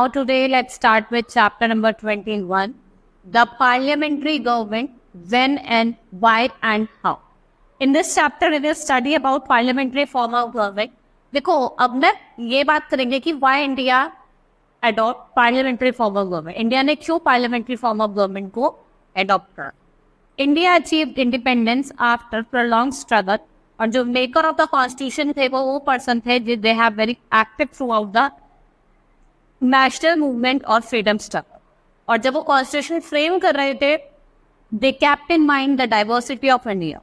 Now today let's start with chapter number 21, the parliamentary government, when and why and how. In this chapter we will study about parliamentary form of government. देखो अब मैं ये बात करेंगे कि why India adopt parliamentary form of government. India ने क्यों parliamentary form of government को adopt करा. India achieved independence after prolonged struggle. और जो मेकर ऑफ द कॉन्स्टिट्यूशन थे वो पर्सन थे they have very active through out the national movement और फ्रीडम स्ट्रगल. और जब वो कॉन्स्टिट्यूशन फ्रेम कर रहे थे they kept in mind the diversity of India.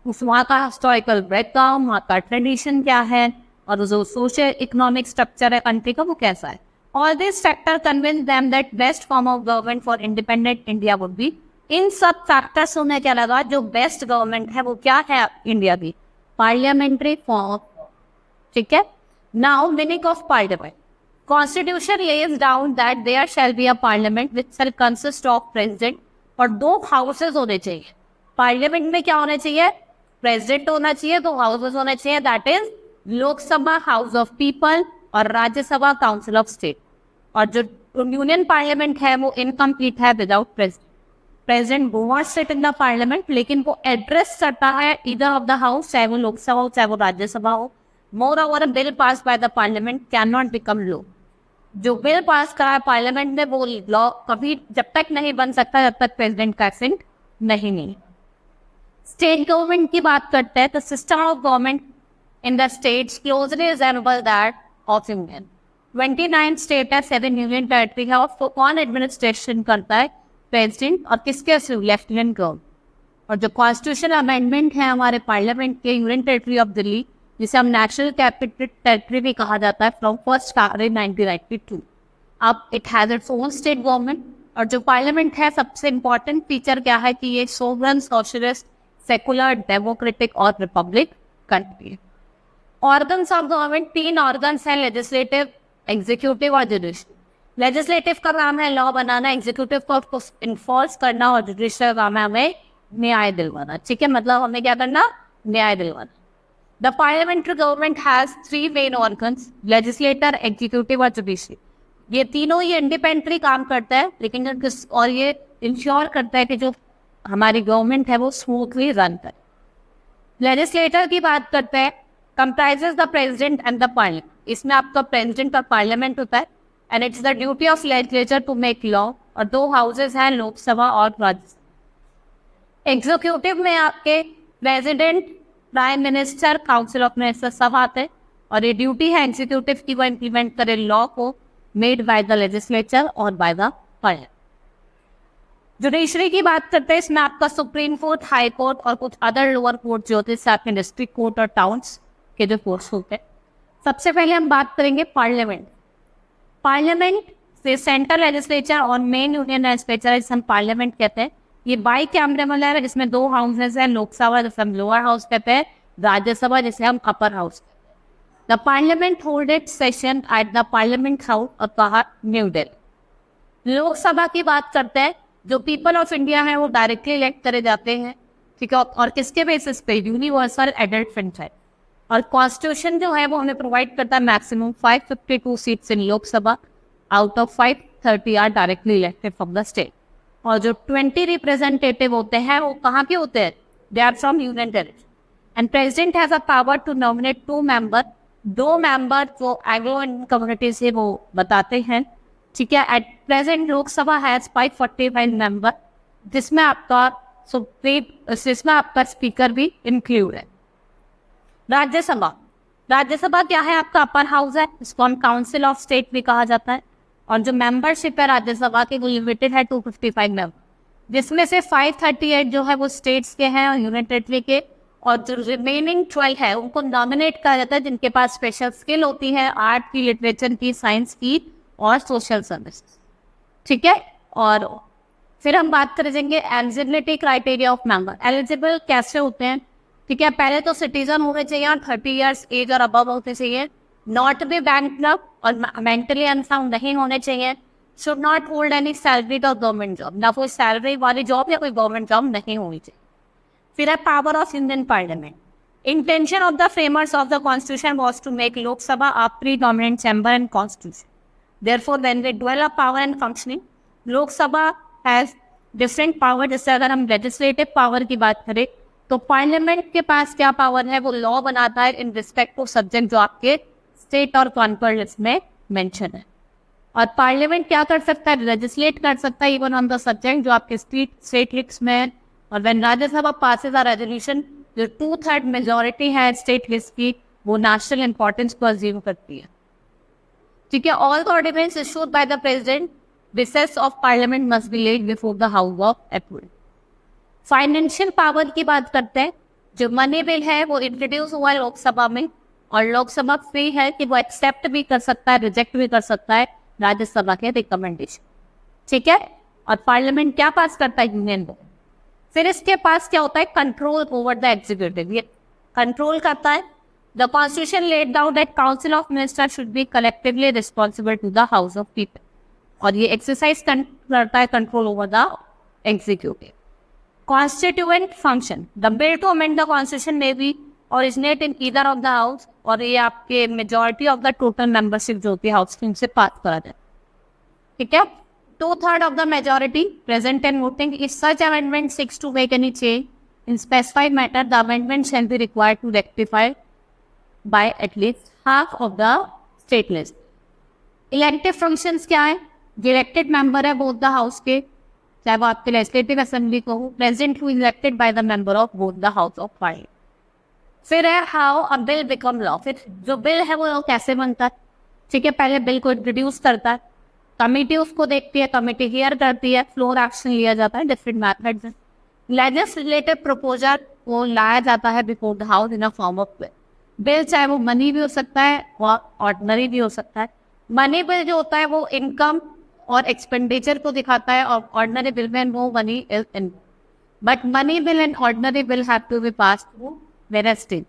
उस वहाँ का हिस्टोरिकल बैकग्राउंड, वहाँ का ट्रेडिशन क्या है और जो सोशल इकोनॉमिक स्ट्रक्चर है कंट्री का वो कैसा है. All this factor convince them that best form of government for independent India would be. इन सब फैक्टर्स उन्हें क्या लगा जो बेस्ट गवर्नमेंट है वो क्या है इंडिया की, पार्लियामेंट्री फॉर्म. ठीक है. Now meaning of parliament. Constitution lays down that there shall be a parliament which shall consist of president. और 2 हाउसेज होने चाहिए. पार्लियामेंट में क्या होना चाहिए, प्रेसिडेंट होना चाहिए, 2 हाउसेज होने चाहिए, that is Lok Sabha house of people और राज्यसभा काउंसिल ऑफ स्टेट. और जो यूनियन पार्लियामेंट है वो इनकम्प्लीट है without president. President want sit in the parliament लेकिन वो एड्रेस करता है इधर ऑफ द हाउस, चाहे वो लोकसभा हो चाहे वो राज्यसभा हो. More over bill pass by the parliament can not become law. जो बिल पास करा है पार्लियामेंट ने वो लॉ कभी जब तक नहीं बन सकता जब तक प्रेसिडेंट का एसेंट नहीं मिले. स्टेट गवर्नमेंट की बात करते हैं तो system of government in the states closely resemble that of union. 29 state है, 7 यूनियन टेरिटरी है और कौन एडमिनिस्ट्रेशन करता है, प्रेसिडेंट और किसके थ्रू, लेफ्टिनेंट गवर्नर. और जो कॉन्स्टिट्यूशन अमेंडमेंट है हमारे पार्लियामेंट के यूनियन टेरिटरी ऑफ दिल्ली जिसे हम नेशनल कैपिटल टेरिटरी भी कहा जाता है फ्रॉम 1 जनवरी 1992. अब it has its own state government. और जो पार्लियामेंट है सबसे इंपॉर्टेंट फीचर क्या है कि ये सोवरन, सोशलिस्ट, सेकुलर, डेमोक्रेटिक और रिपब्लिक कंट्री है. ऑर्गन्स ऑफ गवर्नमेंट 3 ऑर्गन्स हैं, लेजिस्लेटिव, एग्जीक्यूटिव और जुडिशरी. लेजिस्लेटिव का काम है लॉ बनाना, एग्जीक्यूटिव को इन्फोर्स करना और जुडिशरी का काम है हमें न्याय दिलवाना. ठीक है, मतलब हमें क्या करना, न्याय दिलवाना. The parliamentary government has 3 main organs, legislator, executive और जुडिशरी. ये तीनों ही इंडिपेंडेंटली काम करता है लेकिन और ये इंश्योर करता है कि जो हमारी गवर्नमेंट है वो स्मूथली रन करे. लेजिस्लेटर की बात करते हैं, comprises the president and the parliament. इसमें आपका प्रेसिडेंट और पार्लियामेंट होता है and it's the duty of legislature to make law. और 2 हाउसेज हैं, लोकसभा और राज्यसभा. एग्जीक्यूटिव में आपके president, prime minister, council of minister सब आते हैं और ये ड्यूटी है एग्जीक्यूटिव की वो इम्प्लीमेंट करे लॉ को मेड बाय द लेजिस्लेचर और बाय द पार्लियामेंट. जुडिशरी की बात करते हैं, इसमें आपका सुप्रीम कोर्ट, हाई कोर्ट और कुछ अदर लोअर कोर्ट जो होते हैं आपके डिस्ट्रिक्ट कोर्ट और टाउन्स के जो कोर्ट्स होते हैं. सबसे पहले हम बात करेंगे पार्लियामेंट. पार्लियामेंट से सेंट्रल लेजिस्लेचर और मेन यूनियन लेजिस्लेचर जिसे हम पार्लियामेंट कहते हैं. ये बाई कैमरेबल है जिसमें 2 हाउसेज हैं, लोकसभा जिसे हम लोअर हाउस कहते हैं, राज्यसभा जिसे हम अपर हाउस कहते हैं. The parliament hold it's session at the parliament house और कहा न्यू दिल्ली. लोकसभा की बात करते हैं, जो पीपल ऑफ इंडिया है वो डायरेक्टली इलेक्ट करे जाते हैं. ठीक है, और किसके बेसिस पे, यूनिवर्सल एडल्ट फ्रेंचाइज. और कॉन्स्टिट्यूशन जो है वो हमें प्रोवाइड करता है maximum 552 seats in Lok Sabha, out of 530 are directly elected from the state. और जो 20 रिप्रेजेंटेटिव होते हैं वो कहाँ के होते हैं, they are from union territory. And president has a power to nominate 2 member. 2 member जो एग्रो कम्युनिटी से वो बताते हैं. ठीक है, at present Lok Sabha has 545 member जिसमें आपका स्पीकर भी इंक्लूड है. राज्यसभा. राज्यसभा क्या है, आपका अपर हाउस है, इसको हम काउंसिल ऑफ स्टेट भी कहा जाता है. और जो मेंबरशिप है राज्यसभा की वो लिमिटेड है 255 मेंबर, जिसमें से 538 जो है वो स्टेट्स के हैं और यूनियन टेरिटरी के. और जो रिमेनिंग 12 है उनको नॉमिनेट करा जाता है जिनके पास स्पेशल स्किल होती है आर्ट की, लिटरेचर की, साइंस की और सोशल सर्विस. ठीक है, और फिर हम बात करेंगे eligibility criteria of member. Eligible कैसे होते हैं, ठीक है, पहले तो सिटीजन होने चाहिए और 30 ईयर्स एज और अबव होने चाहिए. नॉट बी बैंकरप्ट और मेंटली अनसाउंड नहीं होने चाहिए. Should not hold any salary और गवर्नमेंट जॉब, ना कोई सैलरी वाली जॉब या कोई गवर्नमेंट जॉब नहीं होनी चाहिए. फिर है power of Indian parliament. Intention of the framers of the constitution was to make Lok Sabha a predominant chamber in constitution. Therefore, when we dwell on power and functioning, Lok Sabha has different power. जैसे अगर हम legislative power की बात करें तो parliament के पास क्या power है, वो लॉ बनाता है इन रिस्पेक्ट ऑफ सब्जेक्ट जो आपके स्टेट और कॉन्कर लिस्ट में मेंशन है. और पार्लियामेंट क्या कर सकता है, लेजिस्लेट कर सकता है इवन ऑन द सब्जेक्ट जो आपके स्टेट लिस्ट में है. और when Rajya Sabha passes a resolution, जो 2/3 मेजोरिटी है स्टेट लिस्ट की, वो नेशनल इंपॉर्टेंस को अज्यूम करती है. ठीक है. All the ordinance issued by the president, recess of parliament must be laid before the house of approval. Financial power की बात करते हैं. जो मनी बिल है वो इंट्रोड्यूस हुआ है लोकसभा में, और लोकसभा फ्री है कि वो एक्सेप्ट भी कर सकता है, रिजेक्ट भी कर सकता है राज्यसभा के रिकमेंडेशन. ठीक है. और पार्लियामेंट क्या पास करता है, यूनियन बिल. फिर इसके पास क्या होता है, कंट्रोल ओवर द एग्जीक्यूटिव. ये कंट्रोल करता है. The constitution laid down that council of minister should be collectively responsible to the house of people. और ये एक्सरसाइज करता है control over the executive. Constituent function. The bill to amend the constitution may be originate in either of the house, और ये आपके majority of the total membership जो होती है हाउस की उनसे पास करा जाए. ठीक है. 2/3 of the majority present and voting. If such amendment seeks to make any change in specified matter, the amendment shall be required to rectify by at least half of the state list. Elective functions क्या है, elected member है both the house के, चाहे वो आपके legislative assembly को हो, president who elected by the member of both the house of parliament. फिर है how a bill become law. फिर जो बिल है वो कैसे बनता है. ठीक है. पहले बिल को इंट्रोड्यूस करता है, कमेटी उसको देखती है, कमेटी हियर करती है, फ्लोर एक्शन लिया जाता है, डिफरेंट मैथड्स. लेजिस्लेटिव प्रपोजल वो लाया जाता है before the house in a form of bill. Bill चाहे वो मनी भी हो सकता है और ऑर्डिनरी भी हो सकता है. मनी बिल जो होता है वो इनकम और एक्सपेंडिचर को दिखाता है, और ऑर्डिनरी बिल में वो money is in. But money bill and ordinary bill have to be passed through various stage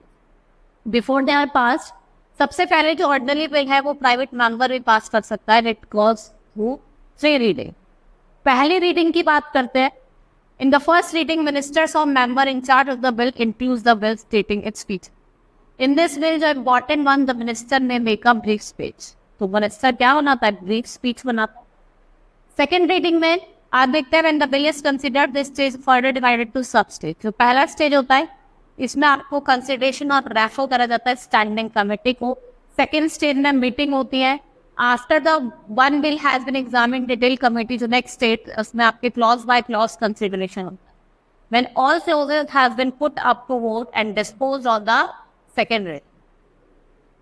before they are passed. सबसे पहले जो ऑर्डिनरी बिल है वो प्राइवेट मेंबर भी पास कर सकता है. It goes through 3 reading. पहली रीडिंग की बात करते हैं. In the first reading ministers और member in charge of the bill introduce the bill stating its speech. In this bill जो important one, the minister may make a brief speech. तो minister क्या बनाता है, ब्रीफ स्पीच बनाता है. Second reading में आप देखते हैं when the bill is considered, this stage further divided to sub stage. जो पहला स्टेज होता है इसमें आपको कंसिडरेशन और रेफर करा जाता है स्टैंडिंग कमेटी को. सेकेंड स्टेज में मीटिंग होती है. After the one bill has been examined detail committee, जो नेक्स्ट स्टेज उसमें आपके क्लॉज बाय क्लॉज कंसिडरेशन होता है. When all clauses has been put up to vote and disposed on the second reading.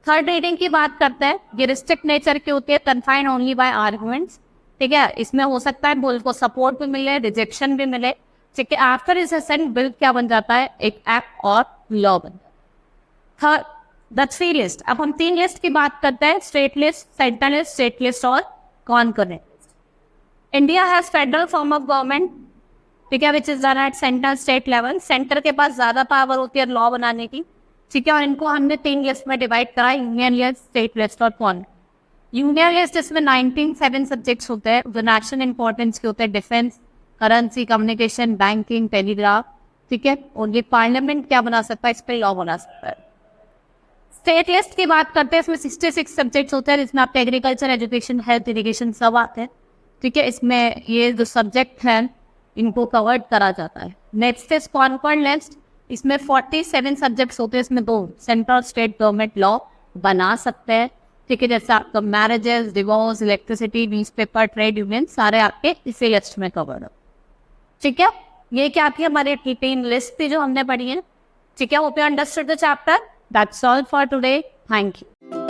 Third reading की बात करते हैं. ये रिस्ट्रिक्ट नेचर की होती है, कन्फाइंड ओनली बाय आर्गुमेंट्स. ठीक है. इसमें हो सकता है बिल को सपोर्ट भी मिले, रिजेक्शन भी मिले. ठीक है. आफ्टर इस असेंट बिल क्या बन जाता है, एक एक्ट और लॉ बन जाता है. Third the 3 list. अब हम 3 लिस्ट की बात करते हैं, state list, central list, state list और concurrent list. India has federal form of government. ठीक है, which is done at central state level. Centre के पास ज्यादा पावर होती है लॉ बनाने की. ठीक है. और इनको हमने 3 लिस्ट में डिवाइड करा, यूनियन लिस्ट, स्टेट लिस्ट और कॉन्करेंट. यूनियन लिस्ट इसमें 97 सब्जेक्ट्स होते हैं जो नेशनल इंपॉर्टेंस के होते हैं. Defence, currency, communication, banking, telegraph. ठीक है. और ये पार्लियामेंट क्या बना सकता है, इस पर लॉ बना सकता है. स्टेट लिस्ट की बात करते हैं, इसमें 66 सब्जेक्ट्स होते हैं, जिसमें आपके एग्रीकल्चर, एजुकेशन, हेल्थ, इरिगेशन सब आते हैं. ठीक है. इसमें ये जो सब्जेक्ट हैं इनको कवर करा जाता है. Next is concurrent list. इसमें 47 सब्जेक्ट्स होते हैं. इसमें 2 सेंट्रल स्टेट गवर्नमेंट लॉ बना सकते हैं. ठीक है. जैसे आपका marriages, divorce, electricity, newspaper, trade union सारे आपके इसी लिस्ट में कवर हो. ठीक है. ये क्या थी हमारी 3 लिस्ट थी जो हमने पढ़ी है. ठीक है. Hope you understood the chapter. That's all for today. Thank you.